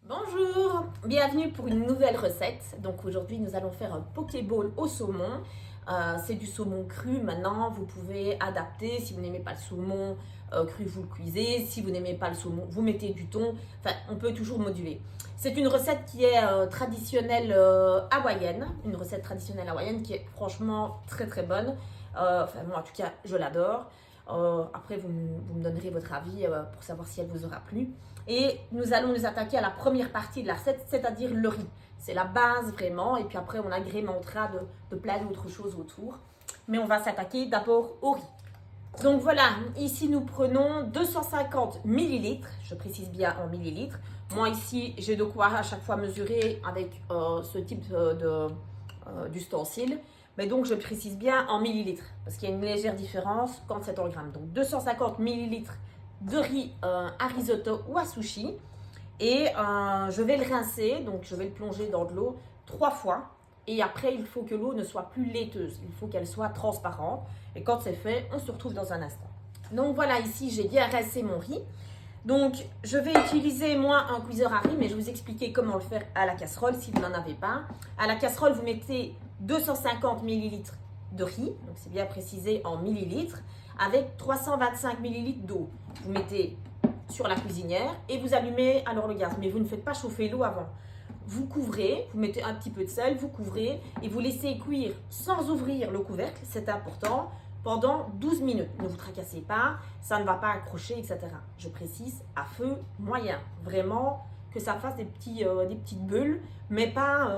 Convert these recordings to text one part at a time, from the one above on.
Bonjour, bienvenue pour une nouvelle recette. Donc aujourd'hui nous allons faire un pokéball au saumon. C'est du saumon cru. Maintenant vous pouvez adapter. Si vous n'aimez pas le saumon cru, vous le cuisez. Si vous n'aimez pas le saumon, vous mettez du thon. Enfin, on peut toujours moduler. C'est une recette qui est traditionnelle hawaïenne. Une recette traditionnelle hawaïenne qui est franchement très très bonne. Enfin moi en tout cas je l'adore. Après vous me donnerez votre avis pour savoir si elle vous aura plu. Et nous allons nous attaquer à la première partie de la recette, c'est-à-dire le riz. C'est la base vraiment, et puis après on agrémentera de plein d'autres choses autour. Mais on va s'attaquer d'abord au riz. Donc voilà, ici nous prenons 250 millilitres, je précise bien en millilitres. Moi ici j'ai de quoi à chaque fois mesurer avec ce type d'ustensile. Mais donc je précise bien en millilitres, parce qu'il y a une légère différence quand c'est en grammes. Donc 250 millilitres de riz à risotto ou à sushi. Et je vais le rincer, donc je vais le plonger dans de l'eau 3 fois. Et après, il faut que l'eau ne soit plus laiteuse, il faut qu'elle soit transparente. Et quand c'est fait, on se retrouve dans un instant. Donc voilà, ici j'ai bien rincé mon riz. Donc je vais utiliser moi un cuiseur à riz, mais je vais vous expliquer comment le faire à la casserole si vous n'en avez pas. À la casserole, vous mettez 250 millilitres de riz, donc c'est bien précisé en millilitres, avec 325 millilitres d'eau. Vous mettez sur la cuisinière et vous allumez alors le gaz, mais vous ne faites pas chauffer l'eau avant. Vous couvrez, vous mettez un petit peu de sel, vous couvrez et vous laissez cuire sans ouvrir le couvercle, c'est important, pendant 12 minutes. Ne vous tracassez pas, ça ne va pas accrocher, etc. Je précise, à feu moyen. Vraiment que ça fasse des petites bulles, mais pas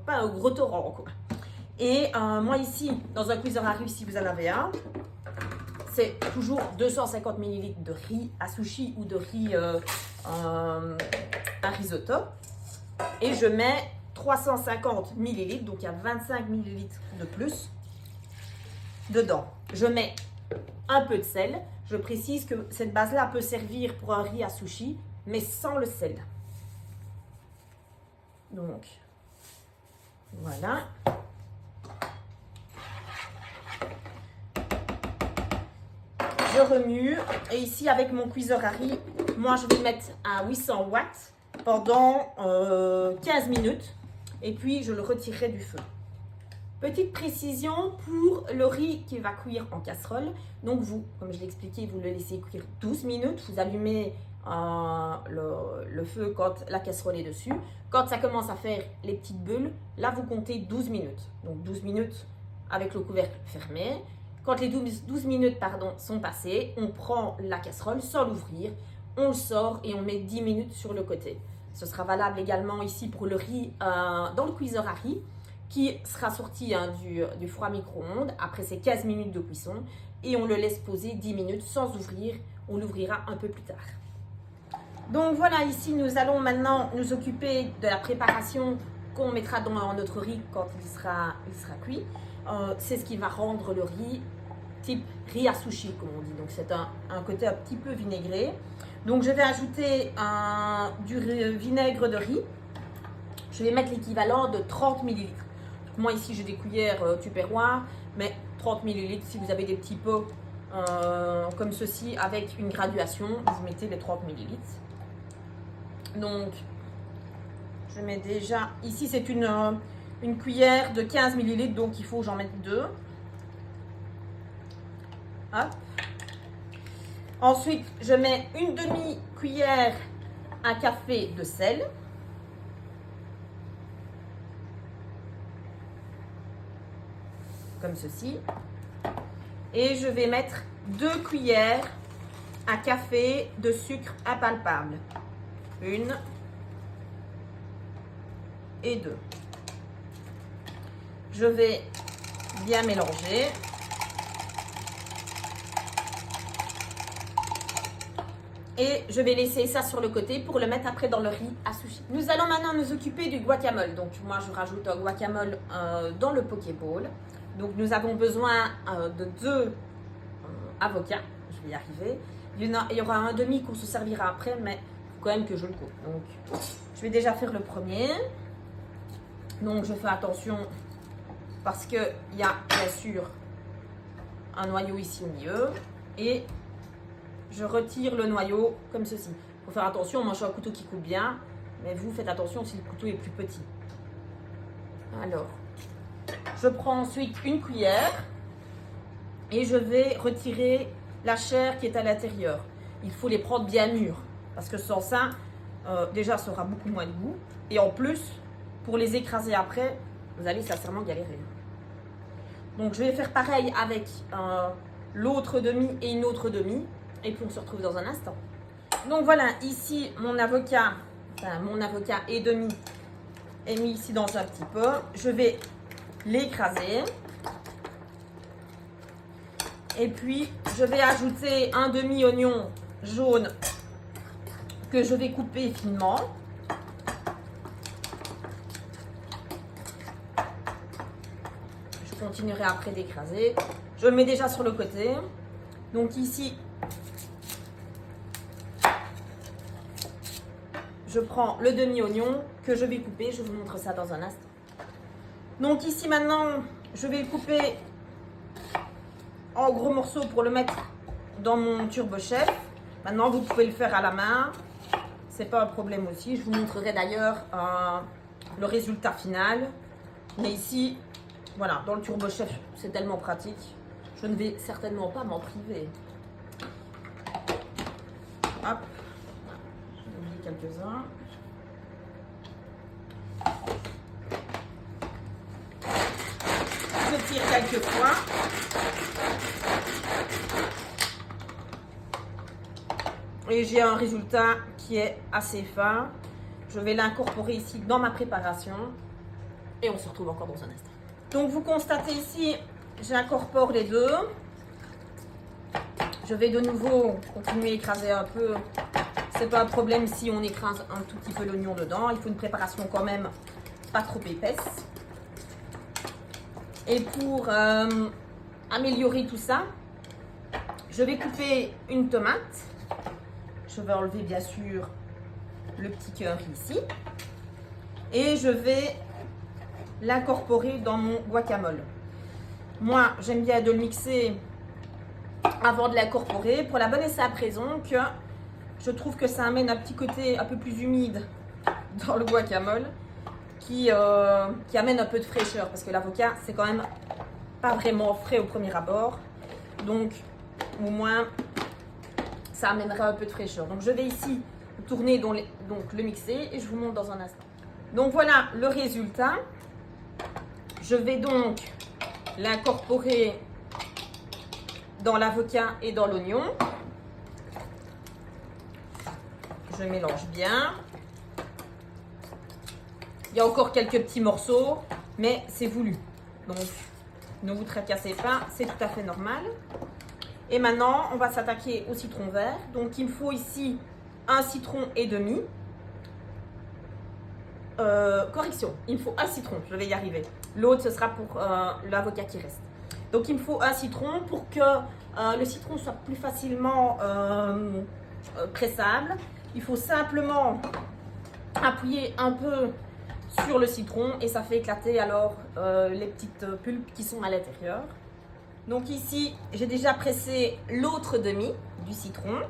un gros torrent, quoi. Et moi ici, dans un cuiseur à riz, si vous en avez un, c'est toujours 250 ml de riz à sushi ou de riz à risotto. Et je mets 350 ml, donc il y a 25 ml de plus dedans. Je mets un peu de sel. Je précise que cette base-là peut servir pour un riz à sushi, mais sans le sel. Donc, voilà. Je remue et ici avec mon cuiseur à riz, moi je vais le mettre à 800 watts pendant 15 minutes et puis je le retirerai du feu. Petite précision pour le riz qui va cuire en casserole. Donc vous, comme je l'ai expliqué, vous le laissez cuire 12 minutes. Vous allumez le feu quand la casserole est dessus. Quand ça commence à faire les petites bulles, là vous comptez 12 minutes. Donc 12 minutes avec le couvercle fermé. Quand les 12 minutes sont passées, on prend la casserole sans l'ouvrir, on le sort et on met 10 minutes sur le côté. Ce sera valable également ici pour le riz dans le cuiseur à riz qui sera sorti du froid micro-ondes après ces 15 minutes de cuisson et on le laisse poser 10 minutes sans ouvrir. On l'ouvrira un peu plus tard. Donc voilà, ici nous allons maintenant nous occuper de la préparation qu'on mettra dans notre riz quand il sera cuit. C'est ce qui va rendre le riz type riz à sushi comme on dit. Donc c'est un côté un petit peu vinaigré. Donc je vais ajouter du vinaigre de riz. Je vais mettre l'équivalent de 30 ml. Moi ici j'ai des cuillères tupperware, mais 30 ml si vous avez des petits pots comme ceci avec une graduation, vous mettez les 30 ml. Donc je mets déjà, ici c'est une cuillère de 15 ml, donc il faut que j'en mette 2. Hop. Ensuite, je mets une demi-cuillère à café de sel. Comme ceci. Et je vais mettre 2 cuillères à café de sucre impalpable. 1 et 2. Je vais bien mélanger. Et je vais laisser ça sur le côté pour le mettre après dans le riz à sushi. Nous allons maintenant nous occuper du guacamole. Donc moi je rajoute un guacamole dans le pokéball. Donc nous avons besoin de 2 avocats. Je vais y arriver. Il y aura un demi qu'on se servira après, mais il faut quand même que je le coupe. Donc je vais déjà faire le premier. Donc je fais attention parce qu'il y a bien sûr un noyau ici au milieu. Et je retire le noyau comme ceci. Il faut faire attention, moi je suis un couteau qui coupe bien. Mais vous faites attention si le couteau est plus petit. Alors, je prends ensuite une cuillère et je vais retirer la chair qui est à l'intérieur. Il faut les prendre bien mûrs parce que sans ça, déjà, ça aura beaucoup moins de goût. Et en plus, pour les écraser après, vous allez sincèrement galérer. Donc, je vais faire pareil avec l'autre demi et une autre demi. Et puis, on se retrouve dans un instant. Donc, voilà, ici, mon avocat et demi est mis ici dans un petit pot. Je vais l'écraser. Et puis, je vais ajouter un demi-oignon jaune que je vais couper finement. Je continuerai après d'écraser. Je le mets déjà sur le côté. Donc ici, je prends le demi-oignon que je vais couper. Je vous montre ça dans un instant. Donc ici maintenant, je vais le couper en gros morceaux pour le mettre dans mon turbo-chef. Maintenant, vous pouvez le faire à la main. C'est pas un problème aussi. Je vous montrerai d'ailleurs le résultat final. Mais ici, voilà, dans le turbo-chef, c'est tellement pratique. Je ne vais certainement pas m'en priver. Hop. J'en ai oublié quelques-uns. Je tire quelques fois. Et j'ai un résultat qui est assez fin. Je vais l'incorporer ici dans ma préparation. Et on se retrouve encore dans un instant. Donc vous constatez ici, j'incorpore les deux. Je vais de nouveau continuer à écraser un peu. C'est pas un problème si on écrase un tout petit peu l'oignon dedans. Il faut une préparation quand même pas trop épaisse. Et pour améliorer tout ça, je vais couper une tomate. Je vais enlever bien sûr le petit cœur ici. Et je vais l'incorporer dans mon guacamole. Moi, j'aime bien de le mixer avant de l'incorporer pour la bonne et simple raison que je trouve que ça amène un petit côté un peu plus humide dans le guacamole qui amène un peu de fraîcheur parce que l'avocat, c'est quand même pas vraiment frais au premier abord. Donc, au moins, ça amènera un peu de fraîcheur. Donc, je vais ici tourner donc le mixer et je vous montre dans un instant. Donc, voilà le résultat. Je vais donc l'incorporer dans l'avocat et dans l'oignon. Je mélange bien. Il y a encore quelques petits morceaux, mais c'est voulu. Donc, ne vous tracassez pas, c'est tout à fait normal. Et maintenant, on va s'attaquer au citron vert. Donc, il me faut ici un citron et demi. Correction, il me faut un citron, je vais y arriver. L'autre, ce sera pour l'avocat qui reste. Donc, il me faut un citron pour que le citron soit plus facilement pressable. Il faut simplement appuyer un peu sur le citron et ça fait éclater alors les petites pulpes qui sont à l'intérieur. Donc ici, j'ai déjà pressé l'autre demi du citron.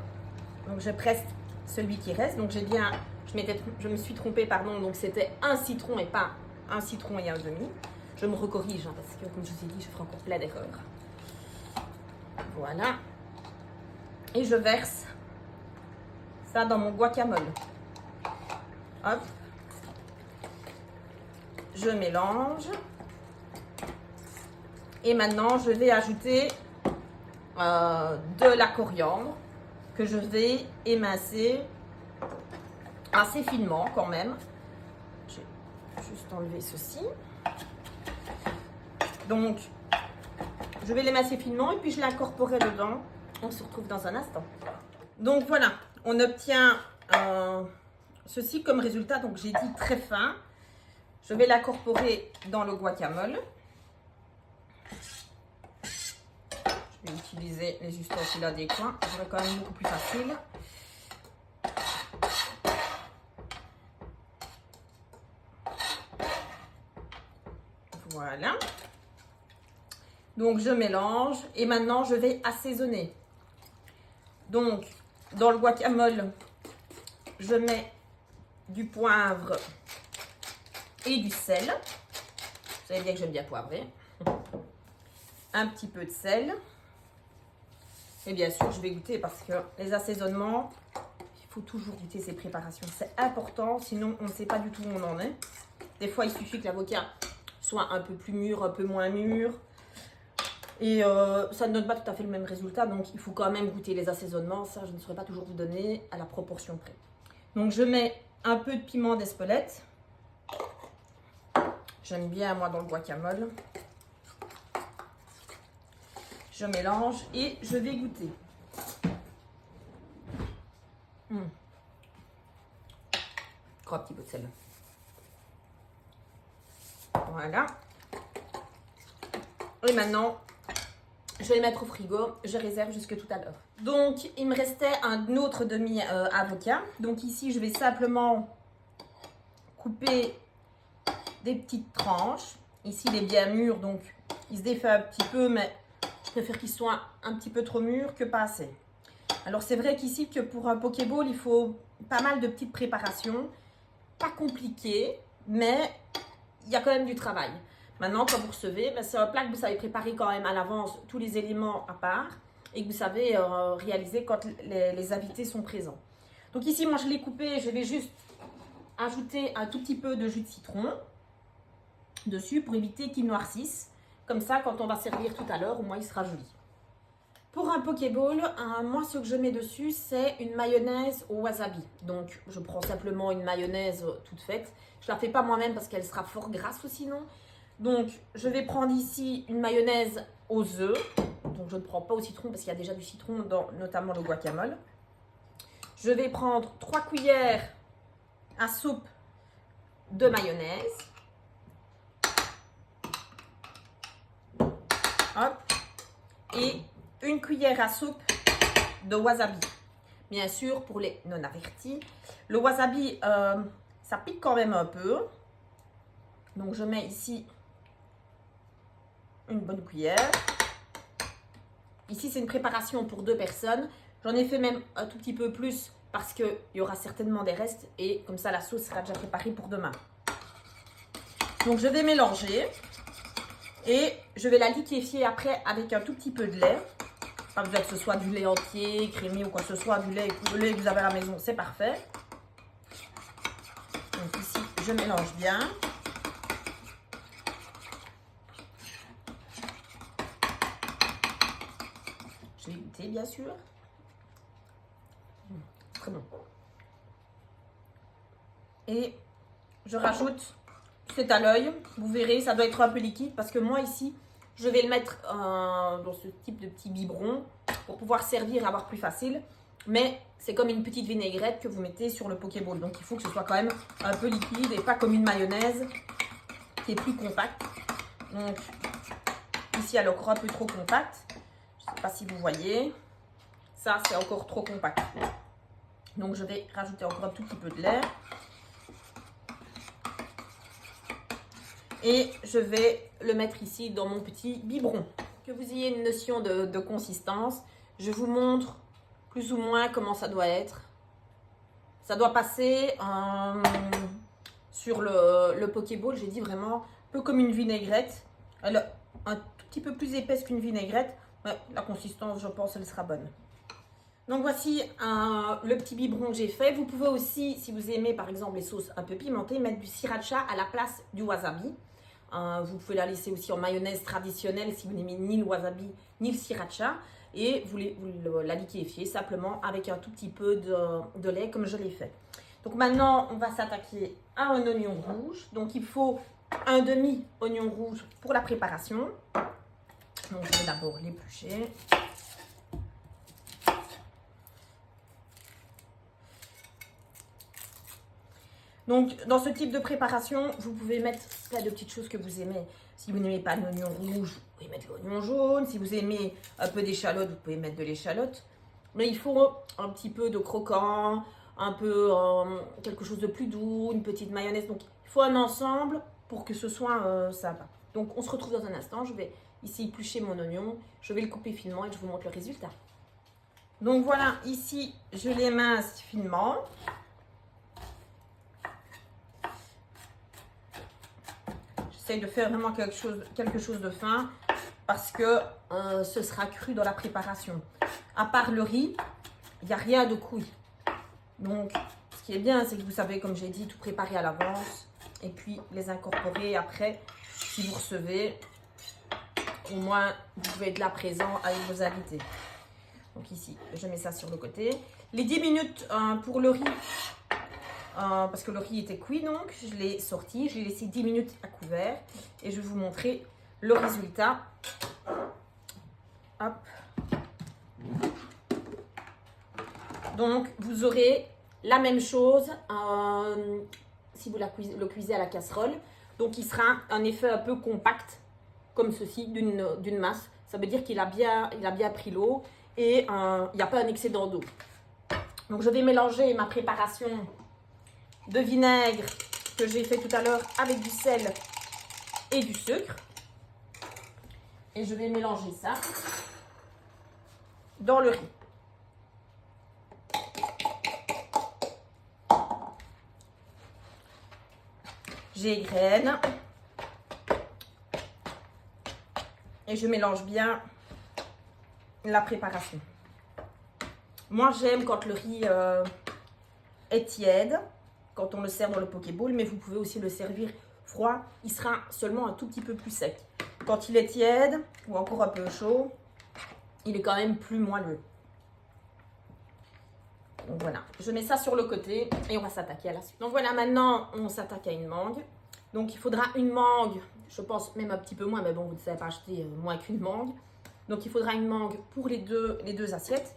Donc je presse celui qui reste. Donc je me suis trompée, pardon. Donc c'était un citron et pas un citron et un demi. Je me recorrige hein, parce que comme je vous ai dit, je ferai encore plein d'erreurs. Voilà. Et je verse ça dans mon guacamole. Hop. Je mélange. Et maintenant, je vais ajouter de la coriandre que je vais émincer assez finement quand même. Je vais juste enlever ceci. Donc, je vais l'émincer finement et puis je l'incorporerai dedans. On se retrouve dans un instant. Donc voilà, on obtient ceci comme résultat. Donc j'ai dit très fin. Je vais l'incorporer dans le guacamole. Je vais utiliser les ustensiles adéquats. Ce sera quand même beaucoup plus facile. Voilà. Donc je mélange et maintenant je vais assaisonner. Donc dans le guacamole, je mets du poivre et du sel. Vous savez bien que j'aime bien poivrer. Un petit peu de sel. Et bien sûr, je vais goûter parce que les assaisonnements, il faut toujours goûter ces préparations. C'est important, sinon on ne sait pas du tout où on en est. Des fois, il suffit que l'avocat soit un peu plus mûr, un peu moins mûr. Et ça ne donne pas tout à fait le même résultat. Donc, il faut quand même goûter les assaisonnements. Ça, je ne saurais pas toujours vous donner à la proportion près. Donc, je mets un peu de piment d'Espelette. J'aime bien, moi, dans le guacamole. Je mélange et je vais goûter. Encore un petit peu de sel. Voilà. Et maintenant, je vais le mettre au frigo. Je réserve jusque tout à l'heure. Donc, il me restait un autre demi-avocat. Donc ici, je vais simplement couper des petites tranches. Ici, il est bien mûr, donc il se défait un petit peu, mais je préfère qu'il soit un petit peu trop mûr que pas assez. Alors, c'est vrai qu'ici, que pour un Pokéball, il faut pas mal de petites préparations. Pas compliquées, mais il y a quand même du travail. Maintenant, quand vous recevez, c'est un plat que vous savez préparer quand même à l'avance, tous les éléments à part, et que vous savez réaliser quand les invités sont présents. Donc ici, moi, je l'ai coupé, je vais juste ajouter un tout petit peu de jus de citron dessus pour éviter qu'il noircisse. Comme ça, quand on va servir tout à l'heure, au moins, il sera joli. Pour un Pokéball, moi, ce que je mets dessus, c'est une mayonnaise au wasabi. Donc, je prends simplement une mayonnaise toute faite. Je ne la fais pas moi-même parce qu'elle sera fort grasse sinon. Donc, je vais prendre ici une mayonnaise aux œufs. Donc, je ne prends pas au citron parce qu'il y a déjà du citron dans notamment le guacamole. Je vais prendre 3 cuillères à soupe de mayonnaise. Hop. Et une cuillère à soupe de wasabi. Bien sûr, pour les non-avertis. Le wasabi, ça pique quand même un peu. Donc, je mets ici une bonne cuillère. Ici, c'est une préparation pour 2 personnes. J'en ai fait même un tout petit peu plus parce qu'il y aura certainement des restes. Et comme ça, la sauce sera déjà préparée pour demain. Donc, je vais mélanger. Et je vais la liquéfier après avec un tout petit peu de lait. Pas besoin que ce soit du lait entier, crémé ou quoi que ce soit. Du lait, le lait que vous avez à la maison, c'est parfait. Donc ici, je mélange bien. Je vais goûter, bien sûr. Très bon. Et je rajoute, c'est à l'œil. Vous verrez, ça doit être un peu liquide parce que moi ici, je vais le mettre dans ce type de petit biberon pour pouvoir servir et avoir plus facile. Mais c'est comme une petite vinaigrette que vous mettez sur le Pokéball. Donc il faut que ce soit quand même un peu liquide et pas comme une mayonnaise qui est plus compacte. Donc ici, elle est encore un peu trop compacte. Je ne sais pas si vous voyez. Ça, c'est encore trop compact. Donc je vais rajouter encore un tout petit peu de lait. Et je vais le mettre ici dans mon petit biberon. Que vous ayez une notion de consistance, je vous montre plus ou moins comment ça doit être. Ça doit passer sur le Pokéball, j'ai dit vraiment un peu comme une vinaigrette. Elle est un tout petit peu plus épaisse qu'une vinaigrette, mais la consistance, je pense, elle sera bonne. Donc voici le petit biberon que j'ai fait. Vous pouvez aussi, si vous aimez par exemple les sauces un peu pimentées, mettre du sriracha à la place du wasabi. Vous pouvez la laisser aussi en mayonnaise traditionnelle si vous n'aimez ni le wasabi ni le sriracha. Et vous la liquéfiez simplement avec un tout petit peu de lait comme je l'ai fait. Donc maintenant, on va s'attaquer à un oignon rouge. Donc il faut un demi-oignon rouge pour la préparation. Donc je vais d'abord l'éplucher. Donc, dans ce type de préparation, vous pouvez mettre plein de petites choses que vous aimez. Si vous n'aimez pas l'oignon rouge, vous pouvez mettre l'oignon jaune. Si vous aimez un peu d'échalote, vous pouvez mettre de l'échalote. Mais il faut un petit peu de croquant, un peu quelque chose de plus doux, une petite mayonnaise. Donc, il faut un ensemble pour que ce soit sympa. Donc, on se retrouve dans un instant. Je vais ici éplucher mon oignon. Je vais le couper finement et je vous montre le résultat. Donc, voilà, ici, je l'émince finement. J'essaye de faire vraiment quelque chose de fin parce que ce sera cru dans la préparation. À part le riz, il n'y a rien de cuit. Donc, ce qui est bien, c'est que vous savez, comme j'ai dit, tout préparer à l'avance et puis les incorporer après. Si vous recevez, au moins, vous pouvez être là présent avec vos invités. Donc ici, je mets ça sur le côté. Les 10 minutes pour le riz, parce que le riz était cuit, donc je l'ai sorti. Je l'ai laissé 10 minutes à couvert. Et je vais vous montrer le résultat. Hop. Donc, vous aurez la même chose si vous le cuisez à la casserole. Donc, il sera un effet un peu compact, comme ceci, d'une masse. Ça veut dire qu'il a bien pris l'eau et il n'y a pas un excédent d'eau. Donc, je vais mélanger ma préparation de vinaigre que j'ai fait tout à l'heure avec du sel et du sucre. Et je vais mélanger ça dans le riz. J'égrène et je mélange bien la préparation. Moi, j'aime quand le riz est tiède, quand on le sert dans le pokéball, mais vous pouvez aussi le servir froid. Il sera seulement un tout petit peu plus sec. Quand il est tiède ou encore un peu chaud, il est quand même plus moelleux. Donc voilà, je mets ça sur le côté et on va s'attaquer à la suite. Donc voilà, maintenant on s'attaque à une mangue. Donc il faudra une mangue, je pense même un petit peu moins, mais bon, vous ne savez pas acheter moins qu'une mangue. Donc il faudra une mangue pour les deux assiettes.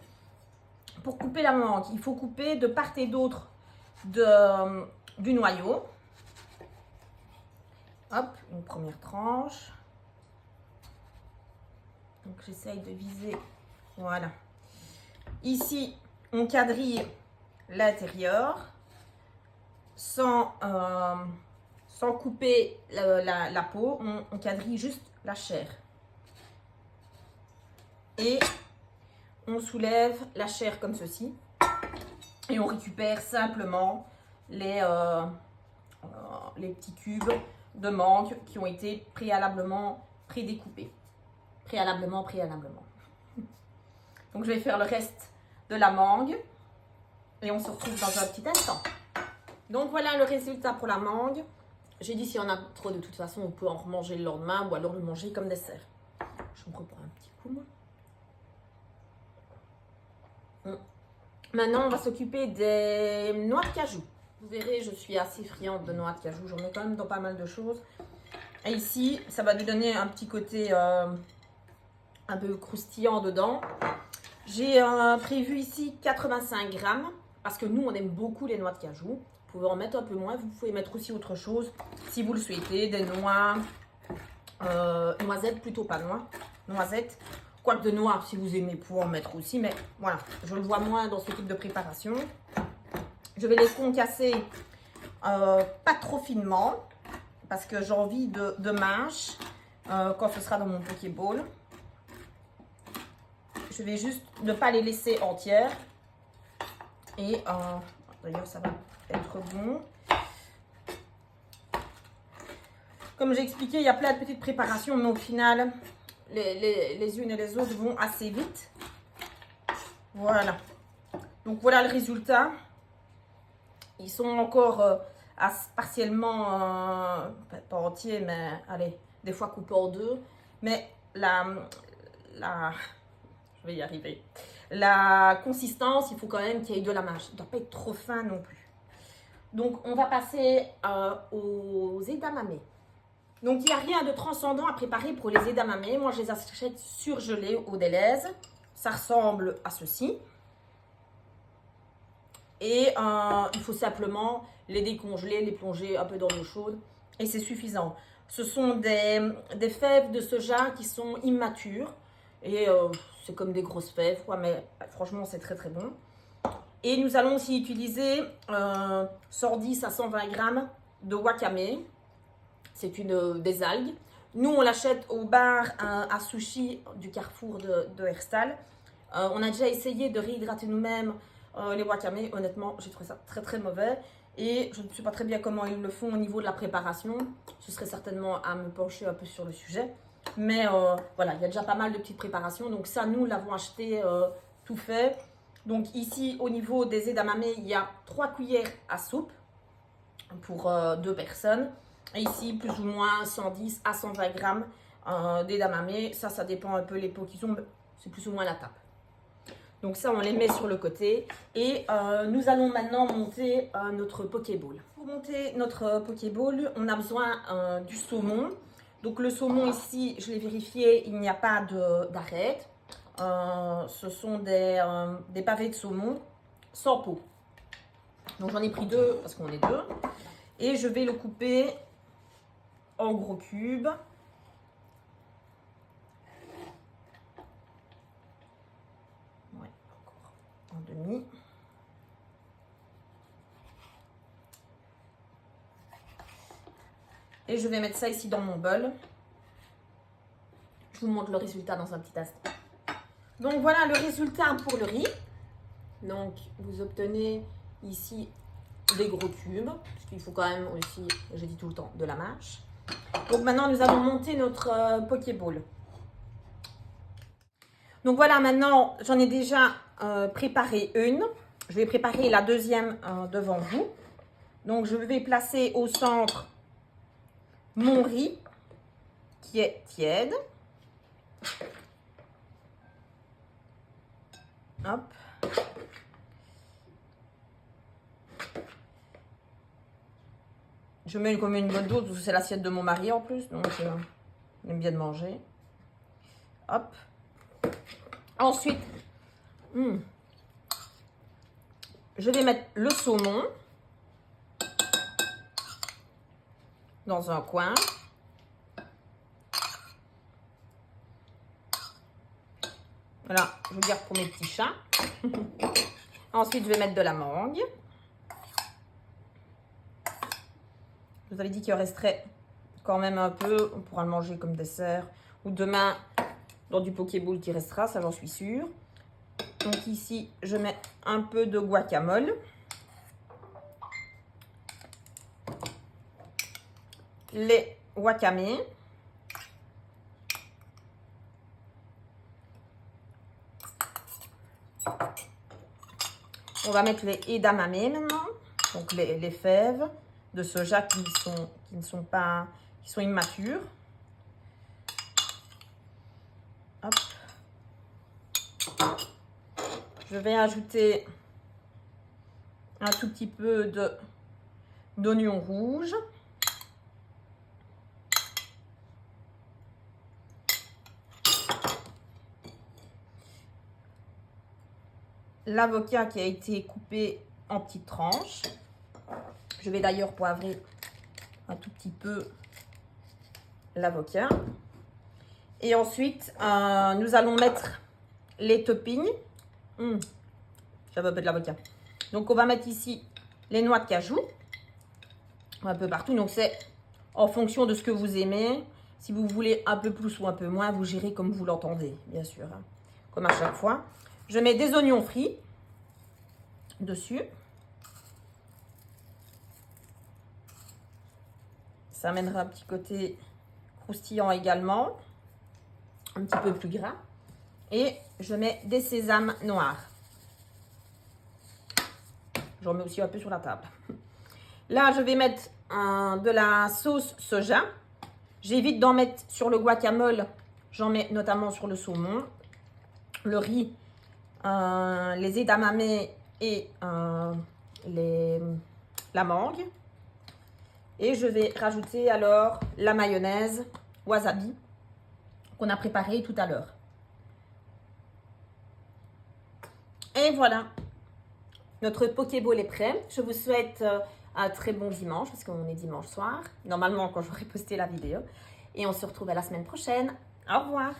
Pour couper la mangue, il faut couper de part et d'autre du noyau. Hop, une première tranche. Donc j'essaye de viser, voilà. Ici, on quadrille l'intérieur sans couper la peau, on quadrille juste la chair. Et on soulève la chair comme ceci. Et on récupère simplement les petits cubes de mangue qui ont été préalablement prédécoupés. Préalablement. Donc je vais faire le reste de la mangue et on se retrouve dans un petit instant. Donc voilà le résultat pour la mangue. J'ai dit s'il y en a trop, de toute façon on peut en remanger le lendemain ou alors le manger comme dessert. Je me reprends un petit coup moi. Maintenant on va s'occuper des noix de cajou. Vous verrez, je suis assez friande de noix de cajou, j'en mets quand même dans pas mal de choses. Et ici ça va lui donner un petit côté un peu croustillant dedans. J'ai prévu ici 85 grammes parce que nous on aime beaucoup les noix de cajou. Vous pouvez en mettre un peu moins, vous pouvez mettre aussi autre chose si vous le souhaitez, des noix, noisettes, plutôt pas noix, noisettes, quoique de noix si vous aimez pour en mettre aussi, mais voilà, je le vois moins dans ce type de préparation. Je vais les concasser pas trop finement parce que j'ai envie de mâche quand ce sera dans mon pokéball. Je vais juste ne pas les laisser entières. Et d'ailleurs, ça va être bon. Comme j'ai expliqué, il y a plein de petites préparations, mais au final, les unes et les autres vont assez vite. Voilà. Donc voilà le résultat. Ils sont encore partiellement, pas entiers, mais allez, des fois coupés en deux. Mais je vais y arriver. La consistance, il faut quand même qu'il y ait de la mâche. Il ne doit pas être trop fin non plus. Donc, on va passer aux edamame. Donc, il n'y a rien de transcendant à préparer pour les edamame. Moi, je les achète surgelés au Delhaize. Ça ressemble à ceci. Et il faut simplement les décongeler, les plonger un peu dans l'eau chaude. Et c'est suffisant. Ce sont des fèves de soja qui sont immatures. Et c'est comme des grosses fèves, quoi, mais franchement, c'est très très bon. Et nous allons aussi utiliser 110 à 120 grammes de wakame. C'est des algues. Nous, on l'achète au bar à sushi du Carrefour de Herstal. On a déjà essayé de réhydrater nous-mêmes les wakame. Honnêtement, j'ai trouvé ça très très mauvais. Et je ne sais pas très bien comment ils le font au niveau de la préparation. Ce serait certainement à me pencher un peu sur le sujet. Mais voilà, il y a déjà pas mal de petites préparations. Donc ça, nous l'avons acheté tout fait. Donc ici, au niveau des edamame, il y a 3 cuillères à soupe pour 2 personnes. Et ici, plus ou moins 110 à 120 grammes d'edamame. Ça dépend un peu les pots qu'ils ont. C'est plus ou moins la tape. Donc ça, on les met sur le côté. Et nous allons maintenant monter notre pokéball. Pour monter notre pokéball, on a besoin du saumon. Donc le saumon ici, je l'ai vérifié, il n'y a pas d'arête. Ce sont des pavés de saumon sans peau. Donc j'en ai pris 2 parce qu'on est 2. Et je vais le couper en gros cubes. Ouais, encore en demi. Et je vais mettre ça ici dans mon bol. Je vous montre le résultat dans un petit instant. Donc voilà le résultat pour le riz. Donc vous obtenez ici des gros cubes, parce qu'il faut quand même aussi, je dis tout le temps, de la mâche. Donc maintenant nous allons monter notre pokéball. Donc voilà, maintenant j'en ai déjà préparé une. Je vais préparer la deuxième devant vous. Donc je vais placer au centre mon riz qui est tiède. Hop. Je mets comme une bonne dose parce que c'est l'assiette de mon mari en plus, donc il aime bien de manger. Hop. Ensuite, je vais mettre le saumon dans un coin. Voilà, je garde pour mes petits chats. Ensuite, je vais mettre de la mangue. Je vous avais dit qu'il en resterait quand même un peu. On pourra le manger comme dessert. Ou demain, dans du pokéball qui restera, ça j'en suis sûre. Donc ici, je mets un peu de guacamole. Les wakame. On va mettre les edamame maintenant, donc les fèves de soja qui sont immatures. Hop. Je vais ajouter un tout petit peu d'oignon rouge. L'avocat qui a été coupé en petites tranches. Je vais d'ailleurs poivrer un tout petit peu l'avocat. Et ensuite, nous allons mettre les toppings. J'avais un peu de l'avocat. Donc, on va mettre ici les noix de cajou. Un peu partout. Donc, c'est en fonction de ce que vous aimez. Si vous voulez un peu plus ou un peu moins, vous gérez comme vous l'entendez, bien sûr. Hein, comme à chaque fois. Je mets des oignons frits dessus. Ça amènera un petit côté croustillant également. Un petit peu plus gras. Et je mets des sésames noirs. J'en mets aussi un peu sur la table. Là, je vais mettre de la sauce soja. J'évite d'en mettre sur le guacamole. J'en mets notamment sur le saumon, le riz, les edamame et la mangue. Et je vais rajouter alors la mayonnaise wasabi qu'on a préparée tout à l'heure. Et voilà, notre pokéball est prêt. Je vous souhaite un très bon dimanche parce qu'on est dimanche soir. Normalement, quand j'aurai posté la vidéo. Et on se retrouve à la semaine prochaine. Au revoir.